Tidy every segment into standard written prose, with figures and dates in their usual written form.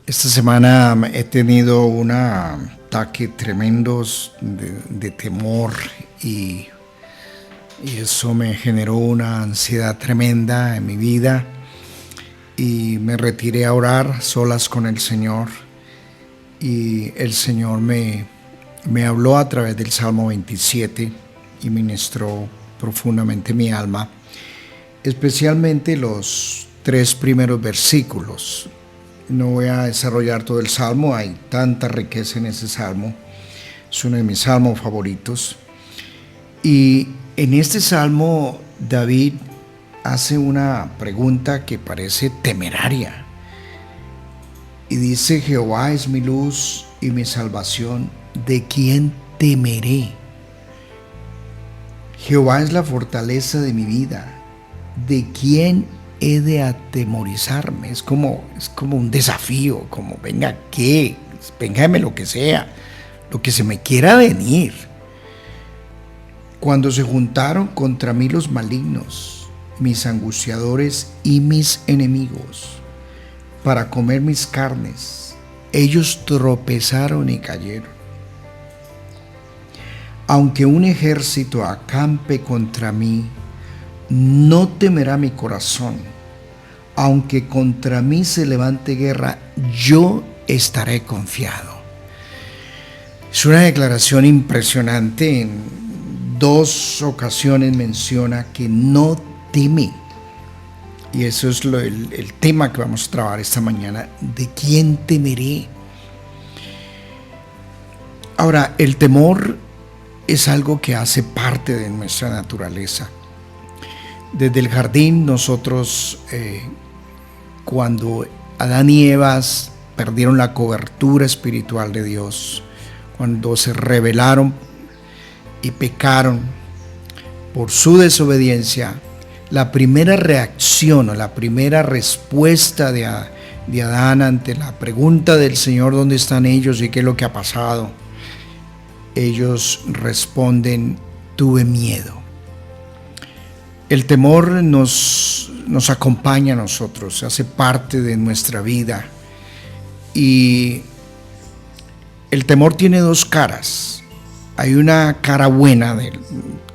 Esta semana he tenido un ataque tremendo de temor y, y eso me generó una ansiedad tremenda en mi vida y me retiré a orar solas con el Señor y el Señor me habló a través del Salmo 27 y ministró profundamente mi alma, especialmente los 3 primeros versículos. No voy a desarrollar todo el salmo, hay tanta riqueza en ese salmo, es uno de mis salmos favoritos. Y en este salmo David hace una pregunta que parece temeraria y dice: Jehová es mi luz y mi salvación, ¿de quién temeré? Jehová es la fortaleza de mi vida, ¿de quién he de atemorizarme? Es como un desafío, como véngame lo que sea, lo que se me quiera venir. Cuando se juntaron contra mí los malignos, mis angustiadores y mis enemigos, para comer mis carnes, ellos tropezaron y cayeron. Aunque un ejército acampe contra mí, no temerá mi corazón. Aunque contra mí se levante guerra, yo estaré confiado. Es una declaración impresionante. En 2 ocasiones menciona que no teme. Y eso es el tema que vamos a trabajar esta mañana. ¿De quién temeré? Ahora, el temor es algo que hace parte de nuestra naturaleza. Desde el jardín nosotros, cuando Adán y Eva perdieron la cobertura espiritual de Dios, cuando se rebelaron y pecaron por su desobediencia, la primera reacción o la primera respuesta de Adán ante la pregunta del Señor: ¿dónde están ellos y qué es lo que ha pasado? Ellos responden: tuve miedo. El temor nos acompaña a nosotros, hace parte de nuestra vida. Y el temor tiene 2 caras. Hay una cara buena,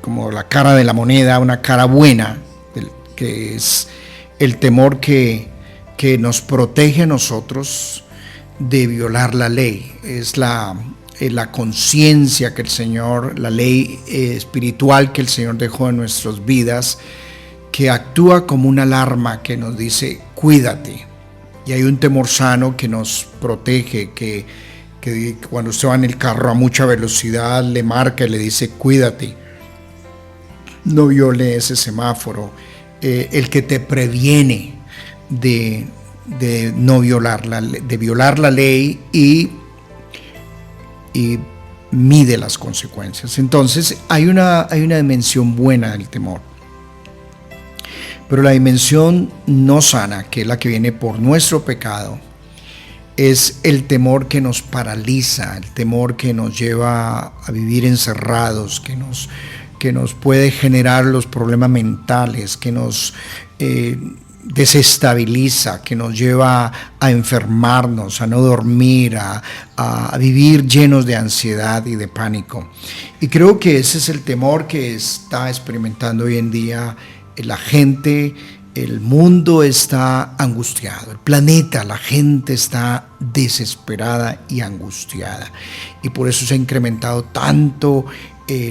como la cara de la moneda, una cara buena, que es el temor que nos protege a nosotros de violar la ley. Es la conciencia que el Señor, la ley espiritual que el Señor dejó en nuestras vidas, que actúa como una alarma que nos dice: cuídate. Y hay un temor sano que nos protege, que cuando usted va en el carro a mucha velocidad le marca y le dice: cuídate, no viole ese semáforo. El que te previene de no violar la ley y mide las consecuencias. Entonces hay una dimensión buena del temor, pero la dimensión no sana, que es la que viene por nuestro pecado, es el temor que nos paraliza, el temor que nos lleva a vivir encerrados, que nos puede generar los problemas mentales, que nos desestabiliza, que nos lleva a enfermarnos, a no dormir, a vivir llenos de ansiedad y de pánico. Y creo que ese es el temor que está experimentando hoy en día la gente. El mundo está angustiado, el planeta, la gente está desesperada y angustiada. Y por eso se ha incrementado tanto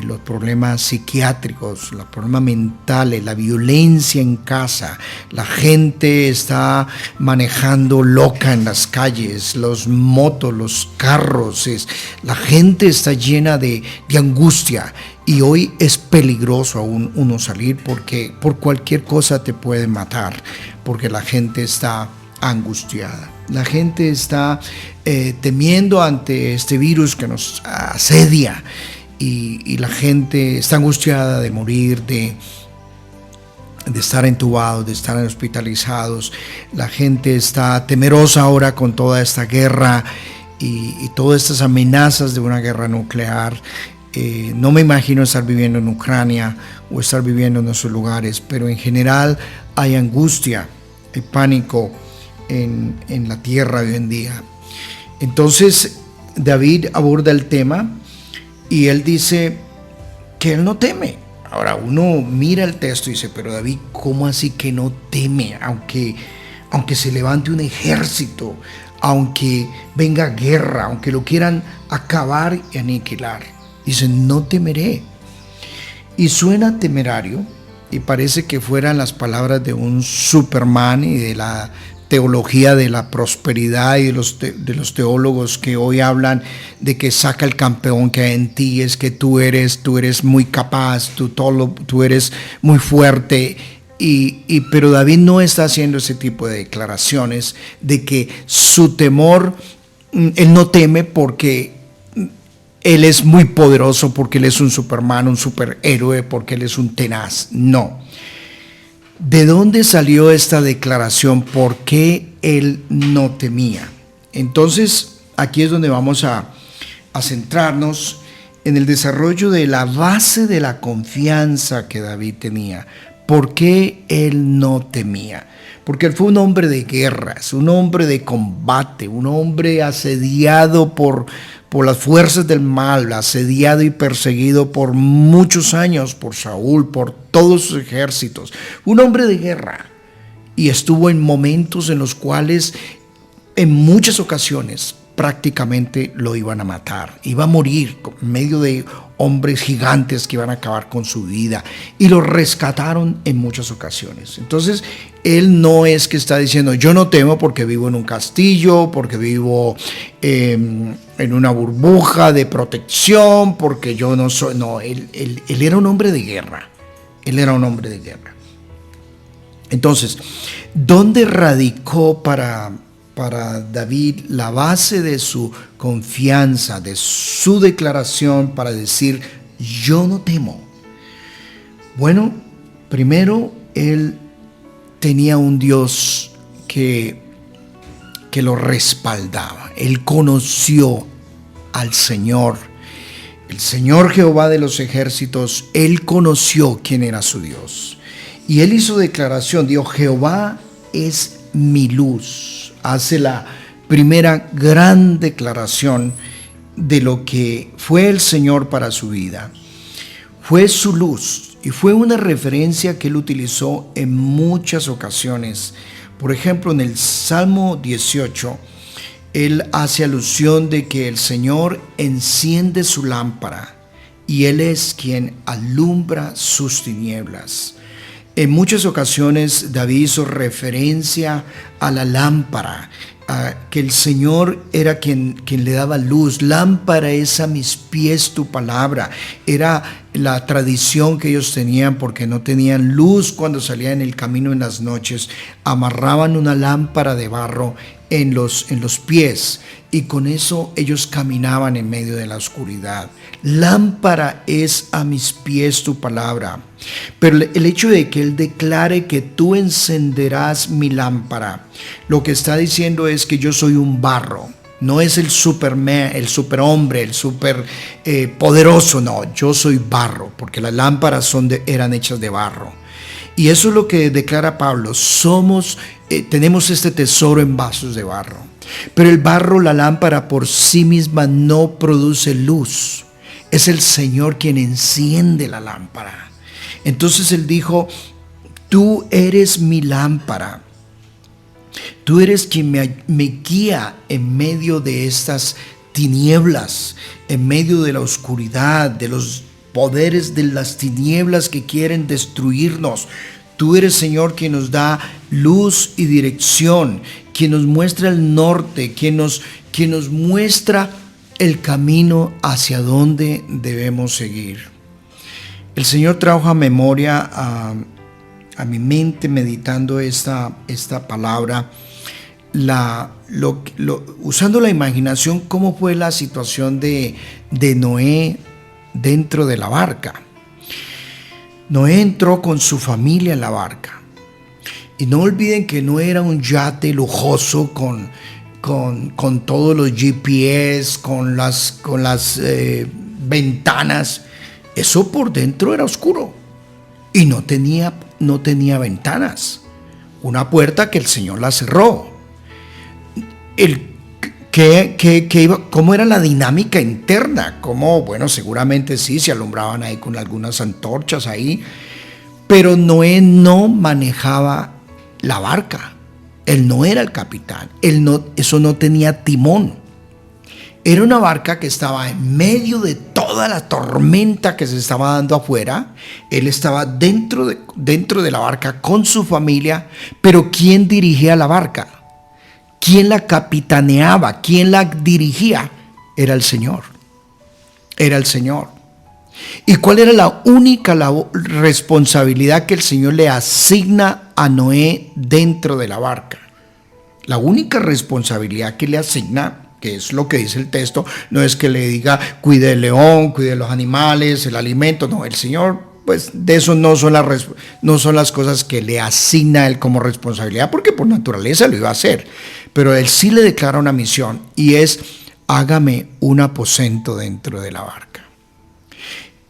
los problemas psiquiátricos, los problemas mentales, la violencia en casa. La gente está manejando loca en las calles, los motos, los carros. La gente está llena de angustia. Y hoy es peligroso aún uno salir, porque por cualquier cosa te pueden matar, porque la gente está angustiada. La gente está temiendo ante este virus que nos asedia. Y la gente está angustiada de morir, de estar entubados, de estar hospitalizados. La gente está temerosa ahora con toda esta guerra y todas estas amenazas de una guerra nuclear. No me imagino estar viviendo en Ucrania o estar viviendo en esos lugares, pero en general hay angustia, hay pánico en la tierra hoy en día. Entonces David aborda el tema y él dice que él no teme. Ahora uno mira el texto y dice, pero David, ¿cómo así que no teme? Aunque se levante un ejército, aunque venga guerra, aunque lo quieran acabar y aniquilar. Dice, no temeré. Y suena temerario y parece que fueran las palabras de un Superman y de la teología de la prosperidad y de los teólogos que hoy hablan de que saca el campeón que hay en ti, es que tú eres muy capaz, tú eres muy fuerte. Pero David no está haciendo ese tipo de declaraciones de que su temor, él no teme porque él es muy poderoso, porque él es un Superman, un superhéroe, porque él es un tenaz. No. ¿De dónde salió esta declaración? ¿Por qué él no temía? Entonces, aquí es donde vamos a centrarnos en el desarrollo de la base de la confianza que David tenía. ¿Por qué él no temía? Porque él fue un hombre de guerras, un hombre de combate, un hombre asediado por las fuerzas del mal, asediado y perseguido por muchos años por Saúl, por todos sus ejércitos. Un hombre de guerra. Y estuvo en momentos en los cuales, en muchas ocasiones, prácticamente lo iban a matar. Iba a morir en medio de hombres gigantes que iban a acabar con su vida. Y lo rescataron en muchas ocasiones. Entonces, él no es que está diciendo, yo no temo porque vivo en un castillo, porque vivo en una burbuja de protección, porque yo no soy... No, él era un hombre de guerra. Él era un hombre de guerra. Entonces, ¿dónde radicó para David la base de su confianza, de su declaración para decir, yo no temo? Bueno, primero, él tenía un Dios que lo respaldaba. Él conoció al Señor, el Señor Jehová de los ejércitos. Él conoció quién era su Dios. Y él hizo declaración, dijo, Jehová es mi luz. Hace la primera gran declaración de lo que fue el Señor para su vida. Fue su luz y fue una referencia que él utilizó en muchas ocasiones. Por ejemplo, en el Salmo 18, él hace alusión de que el Señor enciende su lámpara y él es quien alumbra sus tinieblas. En muchas ocasiones David hizo referencia a la lámpara, a que el Señor era quien le daba luz. Lámpara es a mis pies tu palabra. Era la tradición que ellos tenían porque no tenían luz cuando salían en el camino en las noches. Amarraban una lámpara de barro en los pies y con eso ellos caminaban en medio de la oscuridad. Lámpara es a mis pies tu palabra. Pero el hecho de que él declare que tú encenderás mi lámpara, lo que está diciendo es que yo soy un barro. No es el Superman, el superhombre, el super poderoso. No, yo soy barro, porque las lámparas eran hechas de barro. Y eso es lo que declara Pablo. Tenemos este tesoro en vasos de barro. Pero el barro, la lámpara por sí misma no produce luz. Es el Señor quien enciende la lámpara. Entonces él dijo, tú eres mi lámpara. Tú eres quien me guía en medio de estas tinieblas, en medio de la oscuridad, de los poderes de las tinieblas que quieren destruirnos. Tú eres, Señor, quien nos da luz y dirección, quien nos muestra el norte, quien nos muestra el camino hacia donde debemos seguir. El Señor trajo a memoria a mi mente, meditando esta palabra, usando la imaginación, cómo fue la situación de Noé dentro de la barca. Noé entró con su familia en la barca. Y no olviden que no era un yate lujoso con todos los GPS, con las ventanas. Eso por dentro era oscuro y no tenía ventanas. Una puerta que el Señor la cerró. cómo era la dinámica interna, cómo, bueno, seguramente sí, se alumbraban ahí con algunas antorchas ahí, pero Noé no manejaba la barca, él no era el capitán, eso no tenía timón. Era una barca que estaba en medio de toda la tormenta que se estaba dando afuera. Él estaba dentro de la barca con su familia, pero ¿quién dirigía la barca? ¿Quién la capitaneaba? ¿Quién la dirigía? Era el Señor. Era el Señor. ¿Y cuál era la única responsabilidad que el Señor le asigna a Noé dentro de la barca? La única responsabilidad que le asigna, que es lo que dice el texto, no es que le diga cuide el león, cuide los animales, el alimento. No, el Señor, pues de eso no son las cosas que le asigna a él como responsabilidad, porque por naturaleza lo iba a hacer. Pero él sí le declara una misión, y es: hágame un aposento dentro de la barca.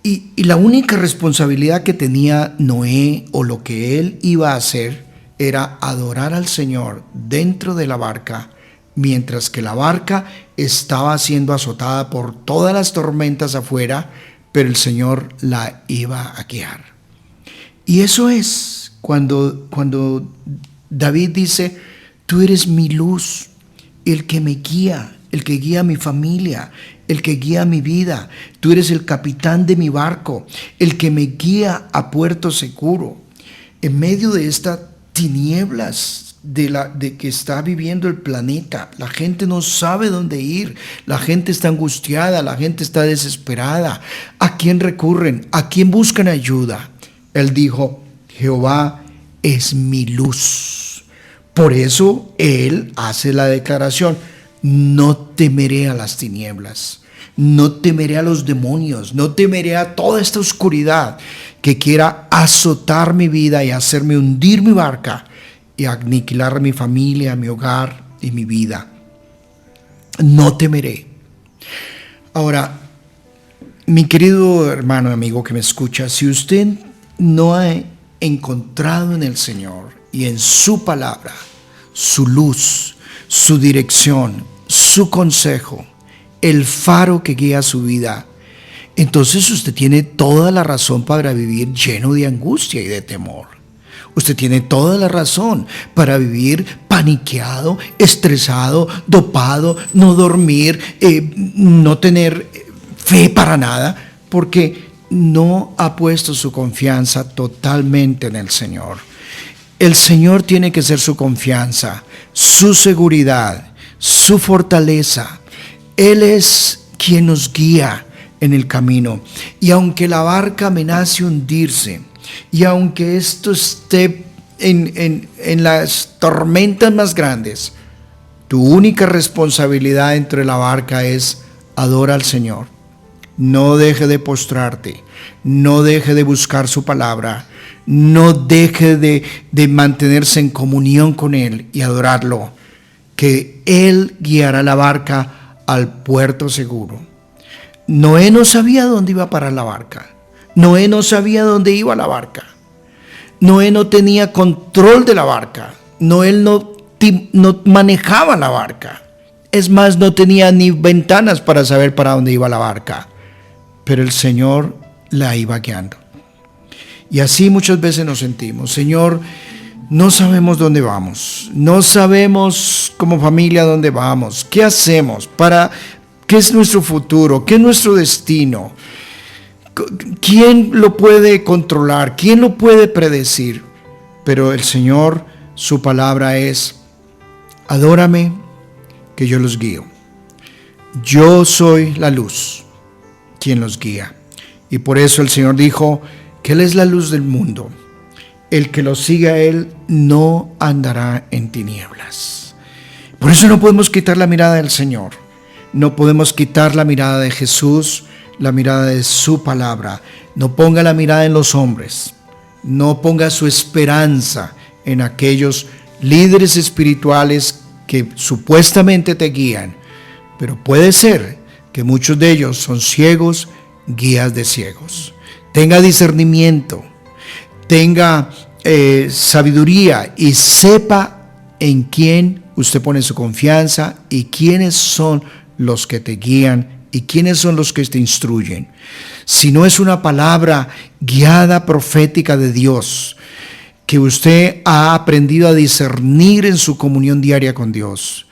Y la única responsabilidad que tenía Noé, o lo que él iba a hacer, era adorar al Señor dentro de la barca, mientras que la barca estaba siendo azotada por todas las tormentas afuera, pero el Señor la iba a guiar. Y eso es cuando David dice: tú eres mi luz, el que me guía, el que guía a mi familia, el que guía mi vida. Tú eres el capitán de mi barco, el que me guía a puerto seguro. En medio de estas tinieblas de que está viviendo el planeta, la gente no sabe dónde ir, la gente está angustiada, la gente está desesperada. ¿A quién recurren? ¿A quién buscan ayuda? Él dijo: Jehová es mi luz. Por eso él hace la declaración: no temeré a las tinieblas, no temeré a los demonios, no temeré a toda esta oscuridad que quiera azotar mi vida y hacerme hundir mi barca y aniquilar mi familia, mi hogar y mi vida. No temeré. Ahora, mi querido hermano, amigo que me escucha, si usted no ha encontrado en el Señor y en su palabra su luz, su dirección, su consejo, el faro que guía su vida, entonces usted tiene toda la razón para vivir lleno de angustia y de temor. Usted tiene toda la razón para vivir paniqueado, estresado, dopado, no dormir, no tener fe para nada, porque no ha puesto su confianza totalmente en el Señor. El Señor tiene que ser su confianza, su seguridad, su fortaleza. Él es quien nos guía en el camino. Y aunque la barca amenace hundirse, y aunque esto esté en las tormentas más grandes, tu única responsabilidad dentro de la barca es: adora al Señor. No deje de postrarte, no deje de buscar su palabra, no deje de mantenerse en comunión con Él y adorarlo, que Él guiará la barca al puerto seguro. Noé no sabía dónde iba a parar la barca. Noé no sabía dónde iba la barca. Noé no tenía control de la barca. Noé no manejaba la barca. Es más, no tenía ni ventanas para saber para dónde iba la barca. Pero el Señor la iba guiando. Y así muchas veces nos sentimos: Señor, no sabemos dónde vamos. No sabemos como familia dónde vamos. ¿Qué hacemos? ¿Qué es nuestro futuro? ¿Qué es nuestro destino? ¿Quién lo puede controlar? ¿Quién lo puede predecir? Pero el Señor, su palabra es: adórame, que yo los guío. Yo soy la luz, quien los guía. Y por eso el Señor dijo que Él es la luz del mundo. El que lo siga a Él no andará en tinieblas. Por eso no podemos quitar la mirada del Señor. No podemos quitar la mirada de Jesús, la mirada de su palabra. No ponga la mirada en los hombres. No ponga su esperanza en aquellos líderes espirituales que supuestamente te guían. Pero puede ser que muchos de ellos son ciegos, guías de ciegos. Tenga discernimiento, tenga sabiduría y sepa en quién usted pone su confianza y quiénes son los que te guían y quiénes son los que te instruyen. Si no es una palabra guiada profética de Dios que usted ha aprendido a discernir en su comunión diaria con Dios,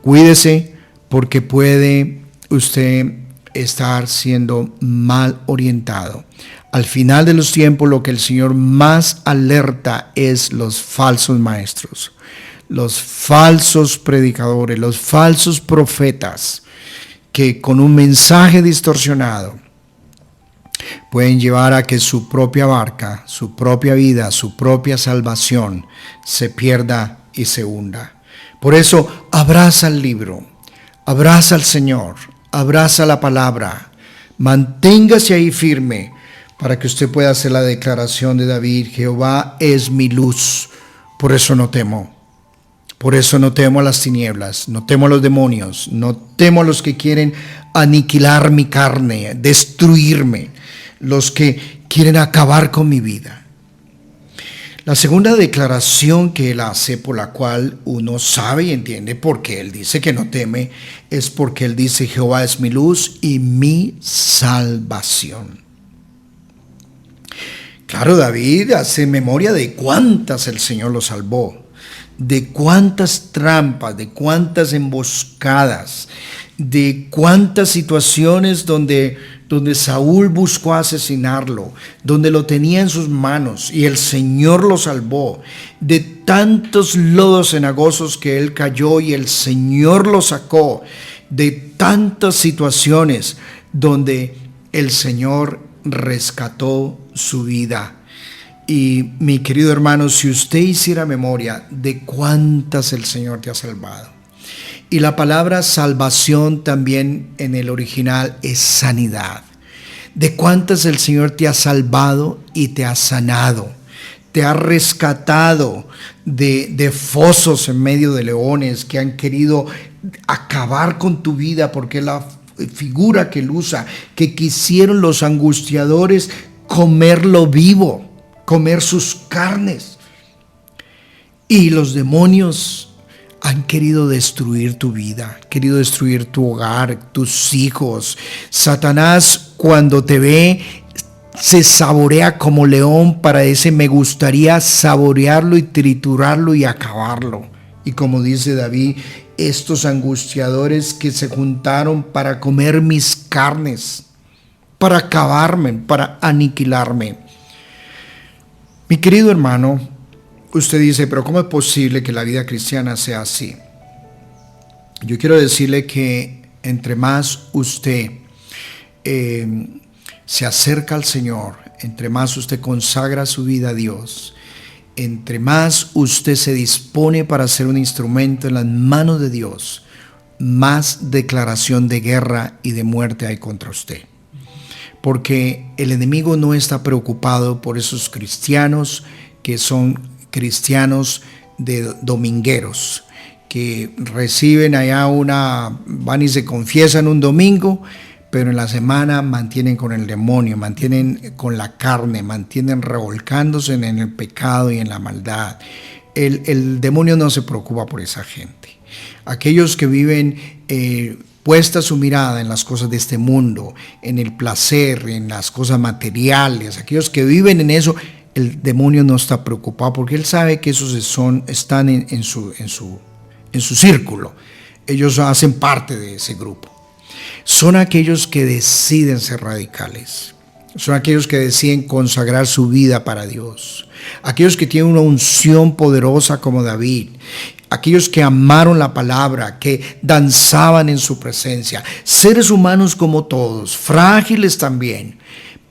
cuídese, porque puede usted estar siendo mal orientado. Al final de los tiempos, lo que el Señor más alerta es los falsos maestros, los falsos predicadores, los falsos profetas, que con un mensaje distorsionado pueden llevar a que su propia barca, su propia vida, su propia salvación se pierda y se hunda. Por eso, abraza el libro, abraza al Señor, abraza la palabra, manténgase ahí firme para que usted pueda hacer la declaración de David: Jehová es mi luz, por eso no temo. Por eso no temo a las tinieblas, no temo a los demonios, no temo a los que quieren aniquilar mi carne, destruirme, los que quieren acabar con mi vida. La segunda declaración que él hace, por la cual uno sabe y entiende por qué él dice que no teme, es porque él dice: Jehová es mi luz y mi salvación. Claro, David hace memoria de cuántas el Señor lo salvó, de cuántas trampas, de cuántas emboscadas, de cuántas situaciones donde Saúl buscó asesinarlo, donde lo tenía en sus manos y el Señor lo salvó, de tantos lodos cenagosos que él cayó y el Señor lo sacó, de tantas situaciones donde el Señor rescató su vida. Y mi querido hermano, si usted hiciera memoria de cuántas el Señor te ha salvado. Y la palabra salvación también en el original es sanidad. De cuántas el Señor te ha salvado y te ha sanado. Te ha rescatado de fosos en medio de leones que han querido acabar con tu vida, porque es la figura que él usa, que quisieron los angustiadores comerlo vivo, comer sus carnes. Y los demonios han querido destruir tu vida, querido destruir tu hogar, tus hijos. Satanás, cuando te ve, se saborea como león para ese me gustaría saborearlo y triturarlo y acabarlo. Y como dice David, estos angustiadores que se juntaron para comer mis carnes, para acabarme, para aniquilarme. Mi querido hermano, usted dice: pero ¿cómo es posible que la vida cristiana sea así? Yo quiero decirle que entre más usted se acerca al Señor, entre más usted consagra su vida a Dios, entre más usted se dispone para ser un instrumento en las manos de Dios, más declaración de guerra y de muerte hay contra usted. Porque el enemigo no está preocupado por esos cristianos que son cristianos de domingueros, que reciben allá van y se confiesan un domingo, pero en la semana mantienen con el demonio, mantienen con la carne, mantienen revolcándose en el pecado y en la maldad. El demonio no se preocupa por esa gente. Aquellos que viven puesta su mirada en las cosas de este mundo, en el placer, en las cosas materiales, aquellos que viven en eso, el demonio no está preocupado, porque él sabe que esos están en su círculo. Ellos hacen parte de ese grupo. Son aquellos que deciden ser radicales. Son aquellos que deciden consagrar su vida para Dios. Aquellos que tienen una unción poderosa como David. Aquellos que amaron la palabra, que danzaban en su presencia. Seres humanos como todos, frágiles también,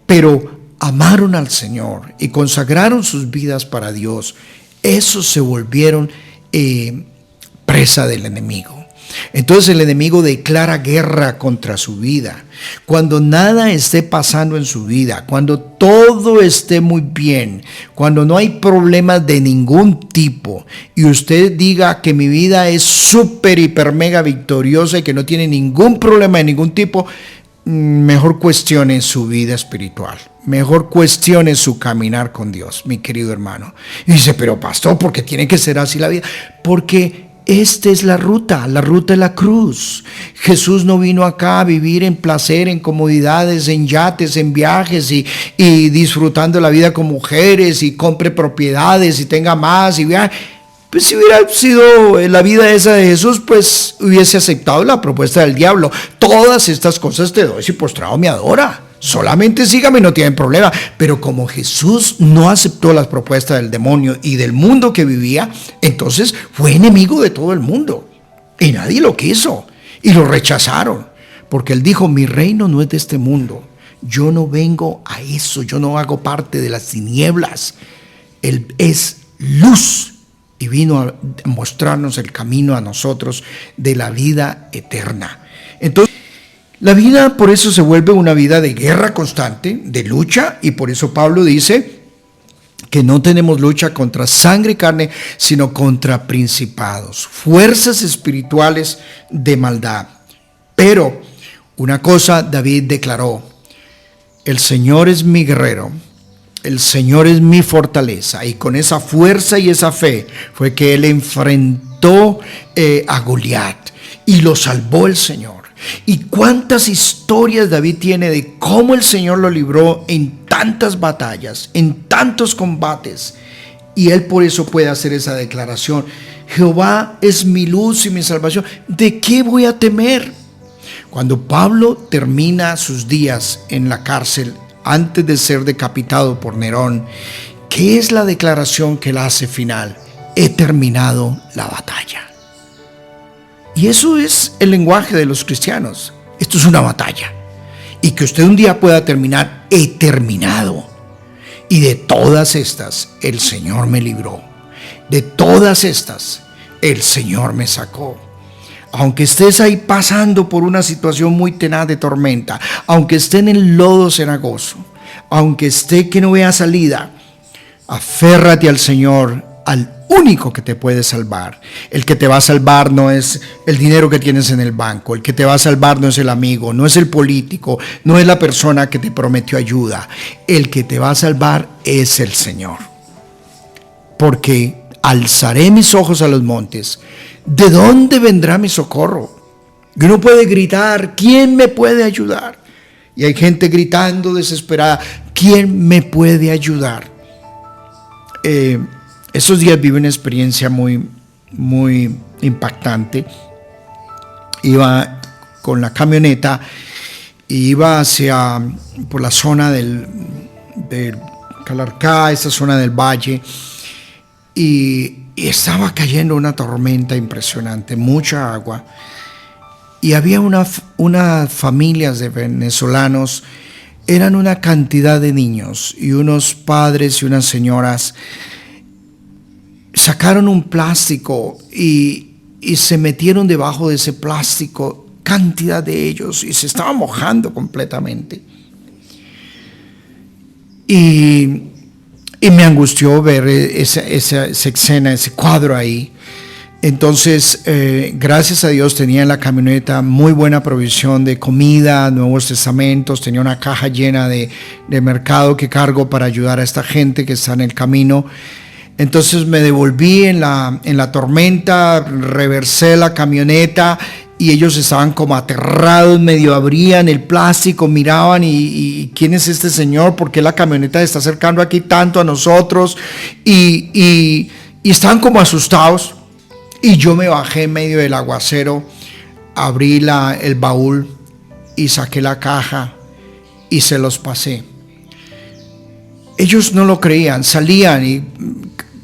pero amaron al Señor y consagraron sus vidas para Dios. Esos se volvieron presa del enemigo. Entonces el enemigo declara guerra contra su vida. Cuando nada esté pasando en su vida, cuando todo esté muy bien, cuando no hay problemas de ningún tipo y usted diga que mi vida es súper, hiper, mega victoriosa y que no tiene ningún problema de ningún tipo, mejor cuestione su vida espiritual. Mejor cuestione su caminar con Dios, mi querido hermano. Y dice: pero pastor, ¿por qué tiene que ser así la vida? Porque esta es la ruta de la cruz. Jesús no vino acá a vivir en placer, en comodidades, en yates, en viajes y disfrutando la vida con mujeres y compre propiedades y tenga más y viaje. Pues si hubiera sido la vida esa de Jesús, pues hubiese aceptado la propuesta del diablo. Todas estas cosas te doy si postrado me adora. Solamente sígame, no tienen problema. Pero como Jesús no aceptó las propuestas del demonio y del mundo que vivía, entonces fue enemigo de todo el mundo. Y nadie lo quiso. Y lo rechazaron. Porque él dijo, mi reino no es de este mundo. Yo no vengo a eso. Yo no hago parte de las tinieblas. Él es luz. Y vino a mostrarnos el camino a nosotros de la vida eterna. Entonces, la vida por eso se vuelve una vida de guerra constante, de lucha, y por eso Pablo dice que no tenemos lucha contra sangre y carne, sino contra principados, fuerzas espirituales de maldad. Pero una cosa David declaró: el Señor es mi guerrero, el Señor es mi fortaleza. Y con esa fuerza y esa fe fue que él enfrentó a Goliat y lo salvó el Señor. Y cuántas historias David tiene de cómo el Señor lo libró en tantas batallas, en tantos combates. Y él por eso puede hacer esa declaración: Jehová es mi luz y mi salvación, ¿de qué voy a temer? Cuando Pablo termina sus días en la cárcel antes de ser decapitado por Nerón, ¿qué es la declaración que él hace final? He terminado la batalla. Y eso es el lenguaje de los cristianos. Esto es una batalla. Y que usted un día pueda terminar: he terminado. Y de todas estas el Señor me libró. De todas estas el Señor me sacó. Aunque estés ahí pasando por una situación muy tenaz de tormenta, aunque esté en el lodo cenagoso, aunque esté que no vea salida, aférrate al Señor, al único que te puede salvar. El que te va a salvar no es el dinero que tienes en el banco. El que te va a salvar no es el amigo, no es el político, no es la persona que te prometió ayuda. El que te va a salvar es el Señor. Porque alzaré mis ojos a los montes. ¿De dónde vendrá mi socorro? Y uno puede gritar: ¿quién me puede ayudar? Y hay gente gritando desesperada: ¿quién me puede ayudar? Esos días viví una experiencia muy impactante. Iba con la camioneta y iba por la zona del Calarcá, esa zona del valle, y estaba cayendo una tormenta impresionante, mucha agua, y había unas familias de venezolanos, eran una cantidad de niños y unos padres y unas señoras. Sacaron un plástico y se metieron debajo de ese plástico, cantidad de ellos, y se estaban mojando completamente. Y me angustió ver esa escena, ese cuadro ahí. Entonces, gracias a Dios tenía en la camioneta muy buena provisión de comida, Nuevos Testamentos, tenía una caja llena de mercado que cargo para ayudar a esta gente que está en el camino. Entonces me devolví en la tormenta, reversé la camioneta y ellos estaban como aterrados, medio abrían el plástico, miraban y ¿quién es este señor? ¿Por qué la camioneta se está acercando aquí tanto a nosotros? Y estaban como asustados. Y yo me bajé en medio del aguacero, abrí el baúl y saqué la caja y se los pasé. Ellos no lo creían, salían y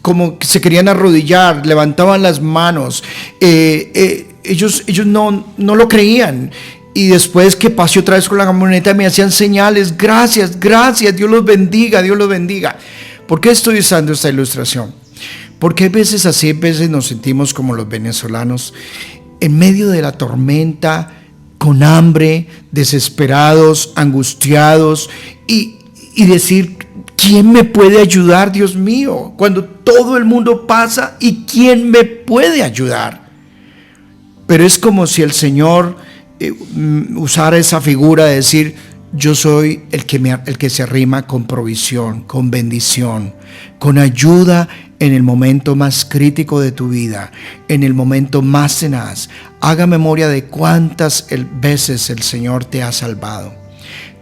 como que se querían arrodillar, levantaban las manos. Ellos no lo creían. Y después que pasé otra vez con la camioneta me hacían señales: gracias, Dios los bendiga, Dios los bendiga. ¿Por qué estoy usando esta ilustración? Porque a veces nos sentimos como los venezolanos, en medio de la tormenta, con hambre, desesperados, angustiados, y decir: ¿quién me puede ayudar, Dios mío? Cuando todo el mundo pasa, ¿y quién me puede ayudar? Pero es como si el Señor usara esa figura de decir: yo soy el que se arrima con provisión, con bendición, con ayuda en el momento más crítico de tu vida, en el momento más tenaz. Haga memoria de cuántas veces el Señor te ha salvado,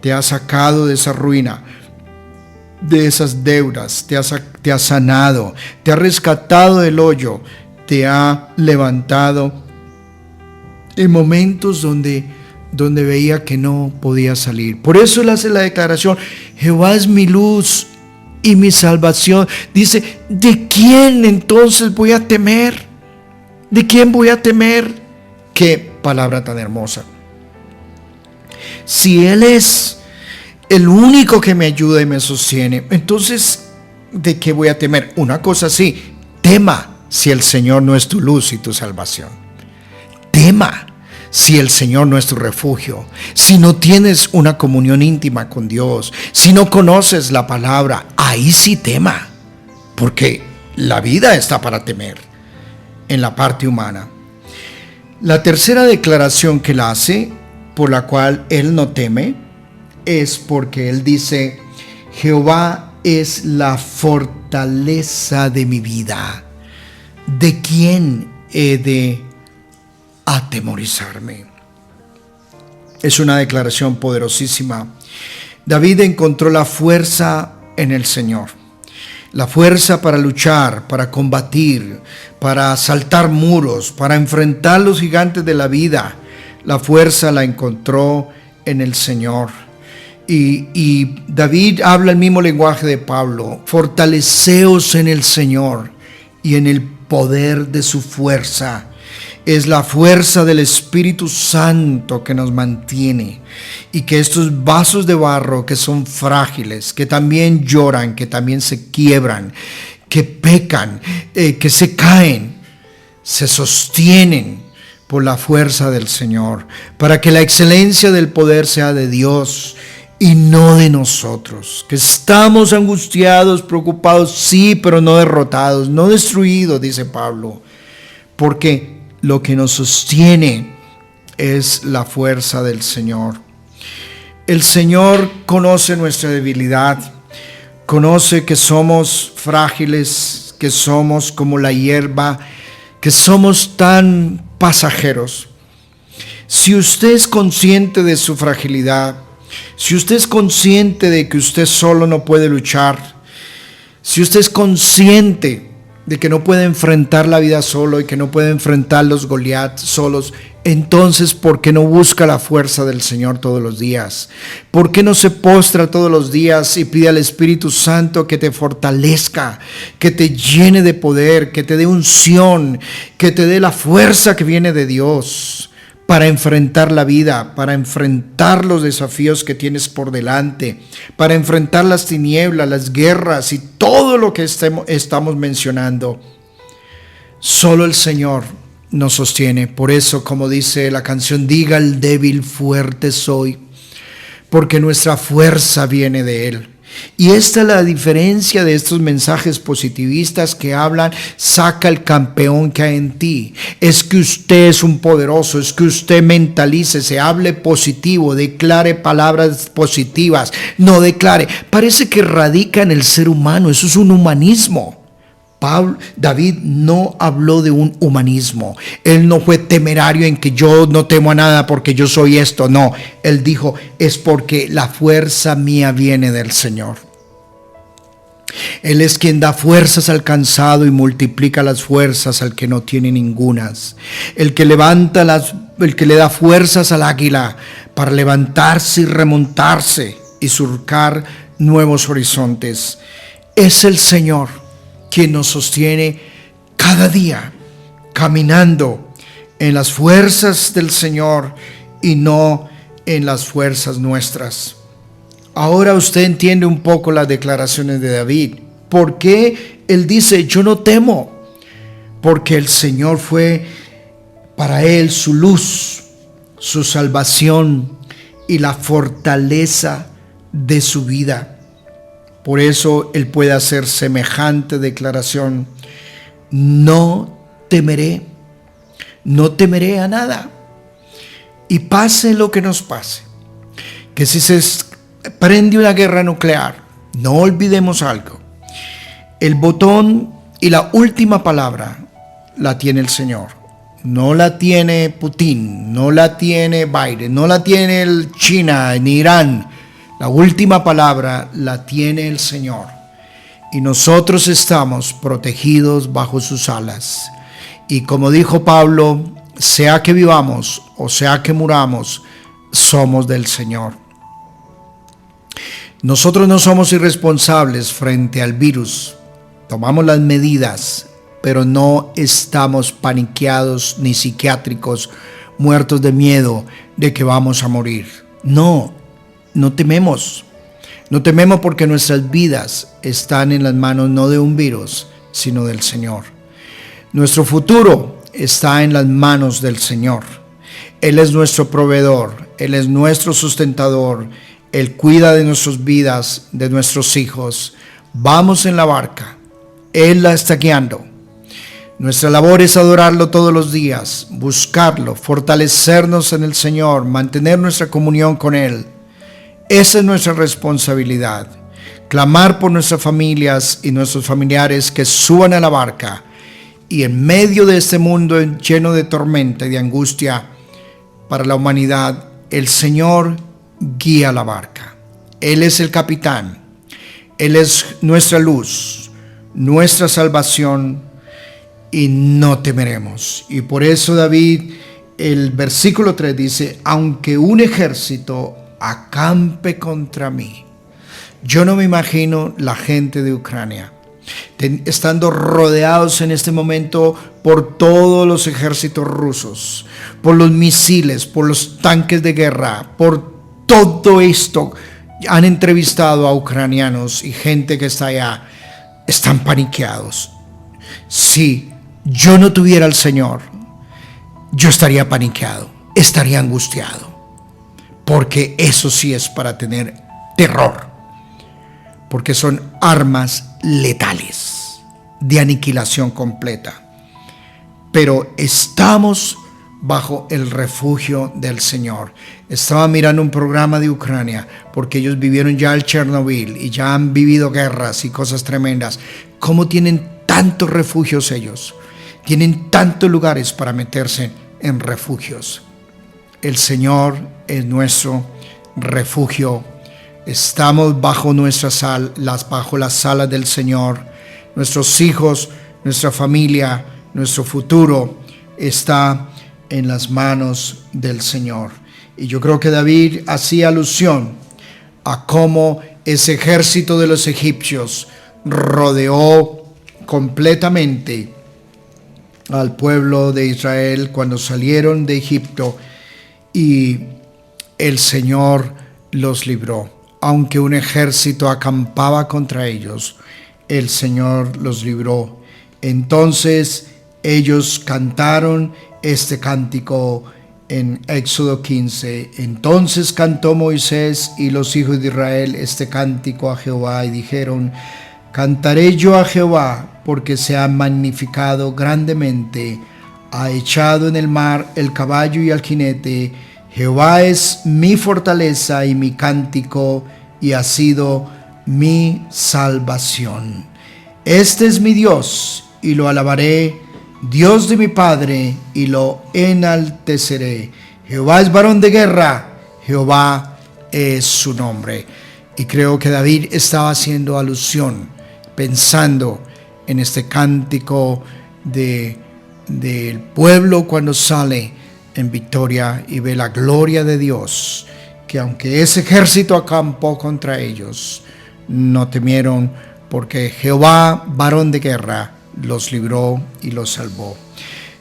te ha sacado de esa ruina, de esas deudas, te ha sanado, te ha rescatado del hoyo, te ha levantado en momentos donde veía que no podía salir. Por eso él hace la declaración: Jehová es mi luz y mi salvación. Dice, ¿de quién entonces voy a temer? ¿De quién voy a temer? Qué palabra tan hermosa. Si Él es el único que me ayuda y me sostiene, entonces, ¿de qué voy a temer? Una cosa sí, tema si el Señor no es tu luz y tu salvación. Tema si el Señor no es tu refugio, si no tienes una comunión íntima con Dios, si no conoces la palabra, ahí sí tema, porque la vida está para temer en la parte humana. La tercera declaración que él hace, por la cual él no teme, es porque él dice: Jehová es la fortaleza de mi vida. ¿De quién he de atemorizarme? Es una declaración poderosísima. David encontró la fuerza en el Señor, la fuerza para luchar, para combatir, para saltar muros, para enfrentar los gigantes de la vida. La fuerza la encontró en el Señor. Y David habla el mismo lenguaje de Pablo: fortaleceos en el Señor y en el poder de su fuerza. Es la fuerza del Espíritu Santo que nos mantiene, y que estos vasos de barro que son frágiles, que también lloran, que también se quiebran, que pecan, que se caen, se sostienen por la fuerza del Señor, para que la excelencia del poder sea de Dios y no de nosotros, que estamos angustiados, preocupados, sí, pero no derrotados, no destruidos, dice Pablo, porque lo que nos sostiene es la fuerza del Señor. El Señor conoce nuestra debilidad, conoce que somos frágiles, que somos como la hierba, que somos tan pasajeros. Si usted es consciente de su fragilidad, si usted es consciente de que usted solo no puede luchar, si usted es consciente de que no puede enfrentar la vida solo y que no puede enfrentar los Goliat solos, entonces ¿por qué no busca la fuerza del Señor todos los días? ¿Por qué no se postra todos los días y pide al Espíritu Santo que te fortalezca, que te llene de poder, que te dé unción, que te dé la fuerza que viene de Dios para enfrentar la vida, para enfrentar los desafíos que tienes por delante, para enfrentar las tinieblas, las guerras y todo lo que estamos mencionando? Solo el Señor nos sostiene. Por eso, como dice la canción, diga el débil, fuerte soy, porque nuestra fuerza viene de Él. Y esta es la diferencia de estos mensajes positivistas que hablan: saca el campeón que hay en ti. Es que usted es un poderoso, es que usted mentalice, se hable positivo, declare palabras positivas, no declare. Parece que radica en el ser humano, eso es un humanismo. David no habló de un humanismo. Él no fue temerario en que yo no temo a nada porque yo soy esto. No, él dijo: es porque la fuerza mía viene del Señor. Él es quien da fuerzas al cansado y multiplica las fuerzas al que no tiene ningunas. El que le da fuerzas al águila para levantarse y remontarse y surcar nuevos horizontes. Es el Señor quien nos sostiene cada día, caminando en las fuerzas del Señor y no en las fuerzas nuestras. Ahora usted entiende un poco las declaraciones de David. ¿Por qué él dice: yo no temo? Porque el Señor fue para él su luz, su salvación y la fortaleza de su vida. Por eso él puede hacer semejante declaración: no temeré a nada. Y pase lo que nos pase, que si se prende una guerra nuclear, no olvidemos algo: el botón y la última palabra la tiene el Señor. No la tiene Putin, no la tiene Biden, no la tiene China ni Irán. La última palabra la tiene el Señor. Y nosotros estamos protegidos bajo sus alas. Y como dijo Pablo, sea que vivamos o sea que muramos, somos del Señor. Nosotros no somos irresponsables frente al virus. Tomamos las medidas, pero no estamos paniqueados ni psiquiátricos, muertos de miedo de que vamos a morir. No tememos. No tememos porque nuestras vidas están en las manos no de un virus, sino del Señor. Nuestro futuro está en las manos del Señor. Él es nuestro proveedor, Él es nuestro sustentador, Él cuida de nuestras vidas, de nuestros hijos. Vamos en la barca, Él la está guiando. Nuestra labor es adorarlo todos los días, buscarlo, fortalecernos en el Señor, mantener nuestra comunión con Él. Esa es nuestra responsabilidad. Clamar por nuestras familias y nuestros familiares que suban a la barca. Y en medio de este mundo lleno de tormenta y de angustia para la humanidad, el Señor guía la barca. Él es el capitán. Él es nuestra luz, nuestra salvación, y no temeremos. Y por eso David, el versículo 3 dice: aunque un ejército acampe contra mí. Yo no me imagino la gente de Ucrania estando rodeados en este momento por todos los ejércitos rusos, por los misiles, por los tanques de guerra, por todo esto. Han entrevistado a ucranianos y gente que está allá. Están paniqueados. Si yo no tuviera al Señor, yo estaría paniqueado, estaría angustiado, porque eso sí es para tener terror, porque son armas letales de aniquilación completa. Pero estamos bajo el refugio del Señor. Estaba mirando un programa de Ucrania, porque ellos vivieron ya el Chernobyl y ya han vivido guerras y cosas tremendas. ¿Cómo tienen tantos refugios ellos? Tienen tantos lugares para meterse en refugios. El Señor es nuestro refugio. Estamos bajo bajo las alas del Señor. Nuestros hijos, nuestra familia, nuestro futuro está en las manos del Señor. Y yo creo que David hacía alusión a cómo ese ejército de los egipcios rodeó completamente al pueblo de Israel cuando salieron de Egipto, y el Señor los libró. Aunque un ejército acampaba contra ellos, el Señor los libró. Entonces ellos cantaron este cántico en Éxodo 15. Entonces cantó Moisés y los hijos de Israel este cántico a Jehová y dijeron: cantaré yo a Jehová porque se ha magnificado grandemente, ha echado en el mar el caballo y al jinete. Jehová es mi fortaleza y mi cántico, y ha sido mi salvación. Este es mi Dios, y lo alabaré, Dios de mi Padre, y lo enalteceré. Jehová es varón de guerra, Jehová es su nombre. Y creo que David estaba haciendo alusión, pensando en este cántico del pueblo cuando sale en victoria y ve la gloria de Dios, que aunque ese ejército acampó contra ellos, no temieron, porque Jehová, varón de guerra, los libró y los salvó.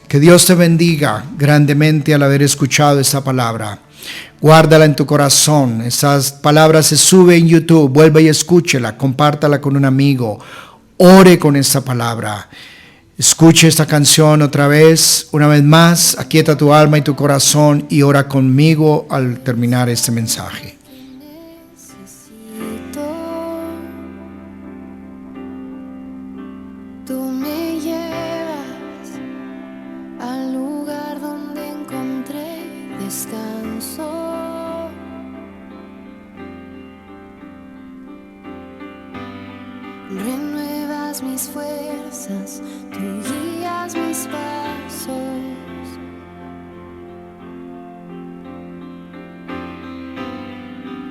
Que Dios te bendiga grandemente al haber escuchado esta palabra. Guárdala en tu corazón. Estas palabras se suben en YouTube. Vuelve y escúchela, compártala con un amigo. Ore con esta palabra. Escuche esta canción otra vez, una vez más. Aquieta tu alma y tu corazón y ora conmigo al terminar este mensaje. Tú me llevas al lugar donde encontré descanso. renuevas mis fuerzas, tú guías mis pasos.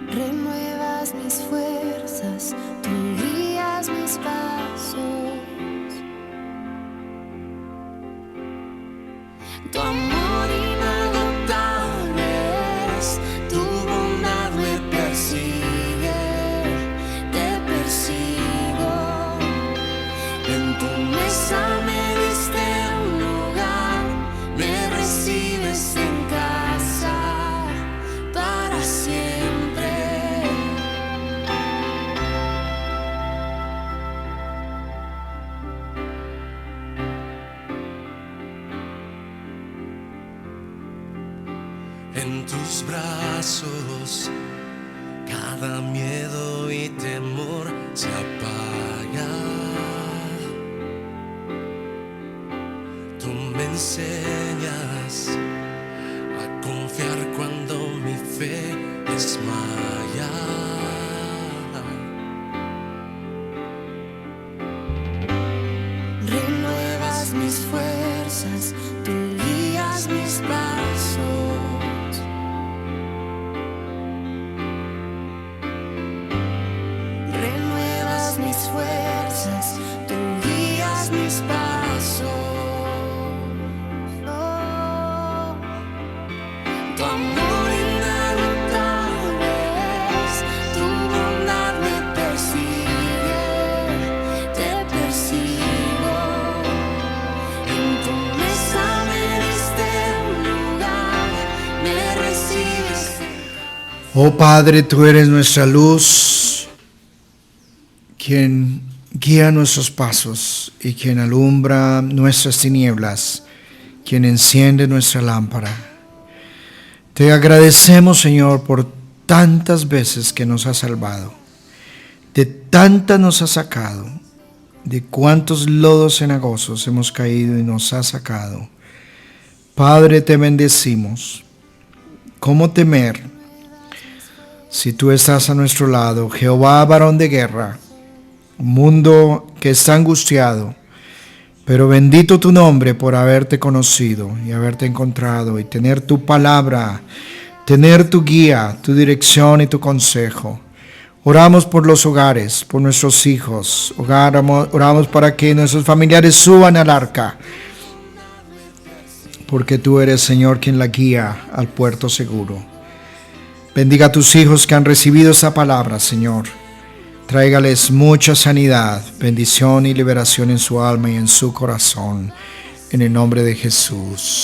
Renuevas mis fuerzas, tú guías mis pasos. Tu amor inagotable es, tu bondad me persigue, te persigo. En tu mesa me diste un lugar, me recibes en casa para siempre. En tus brazos cada miedo y temor se apaga. Tú me enseñas a confiar cuando mi fe desmaya. Renuevas mis fuerzas, tú guías mis pasos. Renuevas mis fuerzas, tú guías mis pasos. Oh, tu amor inagotable es, tu bondad me persigue, te persigo. En tu mesa me diste un lugar, me recibes. Oh Padre, tú eres nuestra luz, quien guía nuestros pasos y quien alumbra nuestras tinieblas, quien enciende nuestra lámpara. Te agradecemos, Señor, por tantas veces que nos has salvado, de tantas nos has sacado, de cuántos lodos cenagosos hemos caído y nos has sacado. Padre, te bendecimos. ¿Cómo temer si tú estás a nuestro lado? Jehová, varón de guerra. Un mundo que está angustiado, pero bendito tu nombre por haberte conocido y haberte encontrado y tener tu palabra, tener tu guía, tu dirección y tu consejo. Oramos por los hogares, por nuestros hijos, oramos para que nuestros familiares suban al arca, porque tú eres, Señor, quien la guía al puerto seguro. Bendiga a tus hijos que han recibido esta palabra, Señor. Tráigales mucha sanidad, bendición y liberación en su alma y en su corazón. En el nombre de Jesús.